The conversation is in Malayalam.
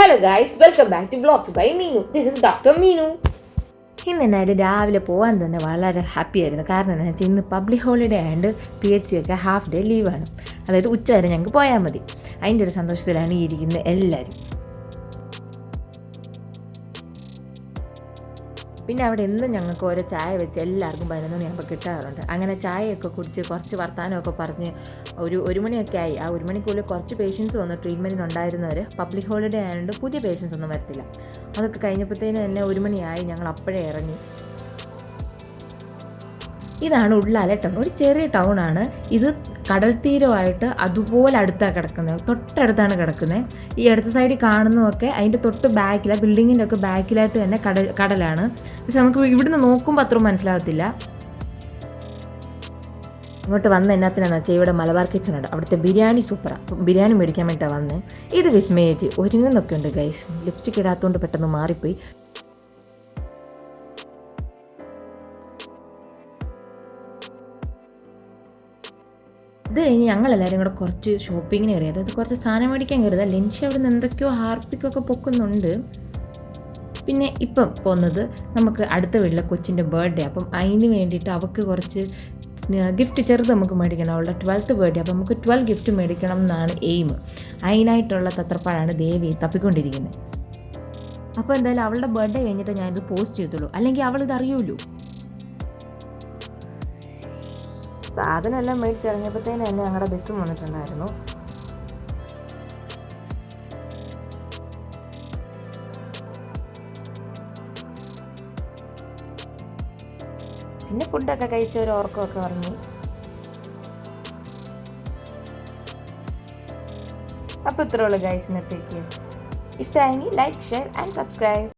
Hello guys, welcome back to Vlogs by Meenu. This is Dr. Meenu. ഇന്ന് എന്നായാലും രാവിലെ പോകാൻ തന്നെ വളരെ ഹാപ്പി ആയിരുന്നു. കാരണം എന്താണെന്ന് വെച്ചാൽ ഇന്ന് പബ്ലിക് ഹോളിഡേ ആയതുകൊണ്ട് PHC ഒക്കെ ഹാഫ് ഡേ ലീവാണ്. അതായത് ഉച്ച വരെ ഞങ്ങൾക്ക് പോയാൽ മതി. അതിൻ്റെ ഒരു സന്തോഷത്തിലാണ് ഈ ഇരിക്കുന്നത് എല്ലാവരും. പിന്നെ അവിടെ എന്നും ഞങ്ങൾക്ക് ഓരോ ചായ വെച്ച് എല്ലാവർക്കും 11 മണിയാകുമ്പോൾ കിട്ടാറുണ്ട്. അങ്ങനെ ചായയൊക്കെ കുടിച്ച് കുറച്ച് വർത്താനമൊക്കെ പറഞ്ഞ് ഒരു മണിയൊക്കെ ആയി. ആ 1 മണിക്കുള്ളിൽ കുറച്ച് പേഷ്യൻസ് വന്നു. ട്രീറ്റ്മെൻറ്റിനുണ്ടായിരുന്നവർ പബ്ലിക് ഹോളിഡേ ആയതുകൊണ്ട് പുതിയ പേഷ്യൻസ് ഒന്നും വരത്തില്ല. അതൊക്കെ കഴിഞ്ഞപ്പോഴത്തേന് തന്നെ 1 മണിയായി. ഞങ്ങൾ അപ്പോഴേ ഇറങ്ങി. ഇതാണ് ഉള്ളാലെ ടൗൺ. ഒരു ചെറിയ ടൗണാണ് ഇത്. കടൽ തീരമായിട്ട് അതുപോലെ അടുത്താണ് കിടക്കുന്നത്, തൊട്ടടുത്താണ് കിടക്കുന്നത്. ഈ അടുത്ത സൈഡിൽ കാണുന്നതൊക്കെ അതിൻ്റെ തൊട്ട് ബാക്കിലാണ്, ബിൽഡിങ്ങിൻ്റെ ഒക്കെ ബാക്കിലായിട്ട് തന്നെ കടലാണ്. പക്ഷെ നമുക്ക് ഇവിടുന്ന് നോക്കുമ്പോൾ അത്രയും മനസ്സിലാകത്തില്ല. ഇങ്ങോട്ട് വന്ന് എന്നാത്തിനാന്ന് വെച്ചാൽ ഇവിടെ മലബാർ കിച്ചൺ ഉണ്ട്. അവിടുത്തെ ബിരിയാണി സൂപ്പറാണ്. അപ്പം ബിരിയാണി മേടിക്കാൻ വേണ്ടിയിട്ടാണ് വന്നത്. ഇത് വിസ്മയിച്ച് ഒരുങ്ങുന്നൊക്കെ ഉണ്ട് ഗൈസ്. ലിപ്സ്റ്റിക് ഇടാത്തതുകൊണ്ട് പെട്ടെന്ന് മാറിപ്പോയി. ഇത് കഴിഞ്ഞ് ഞങ്ങളെല്ലാവരും കൂടെ കുറച്ച് ഷോപ്പിങ്ങിന് കയറി. അതായത് കുറച്ച് സാധനം മേടിക്കാൻ കയറിയത്. ലഞ്ച് അവിടെ നിന്ന് എന്തൊക്കെയോ ഹാർപ്പിക്കൊക്കെ പൊക്കുന്നുണ്ട്. പിന്നെ ഇപ്പം പോകുന്നത് നമുക്ക് അടുത്ത വീട്ടിലെ കൊച്ചിൻ്റെ ബർത്ത്ഡേ. അപ്പം അതിന് വേണ്ടിയിട്ട് അവൾക്ക് കുറച്ച് ഗിഫ്റ്റ് ചെറുത് നമുക്ക് മേടിക്കണം. അവളുടെ 12th ബർത്ത്ഡേ. അപ്പം നമുക്ക് 12 ഗിഫ്റ്റ് മേടിക്കണം എന്നാണ് എയിം. അതിനായിട്ടുള്ള തത്രപ്പാടാണ് ദേവി തപ്പിക്കൊണ്ടിരിക്കുന്നത്. അപ്പോൾ എന്തായാലും അവളുടെ ബർത്ത്ഡേ കഴിഞ്ഞിട്ട് ഞാനിത് പോസ്റ്റ് ചെയ്തുള്ളൂ, അല്ലെങ്കിൽ അവളിത് അറിയുമല്ലോ. സാധനമെല്ലാം മേടിച്ചിറങ്ങിയപ്പോഴത്തേന് തന്നെ ഞങ്ങളുടെ ബസ്സും വന്നിട്ടുണ്ടായിരുന്നു. പിന്നെ ഫുഡൊക്കെ കഴിച്ച് ഒരു ഉറക്കമൊക്കെ ഉറങ്ങി. അപ്പോൾ ഇത്രയുള്ളൂ ഗൈസ് ഇന്നത്തേക്ക്. ഇഷ്ടമായെങ്കിൽ ലൈക്ക്, ഷെയർ ആൻഡ് സബ്സ്ക്രൈബ്.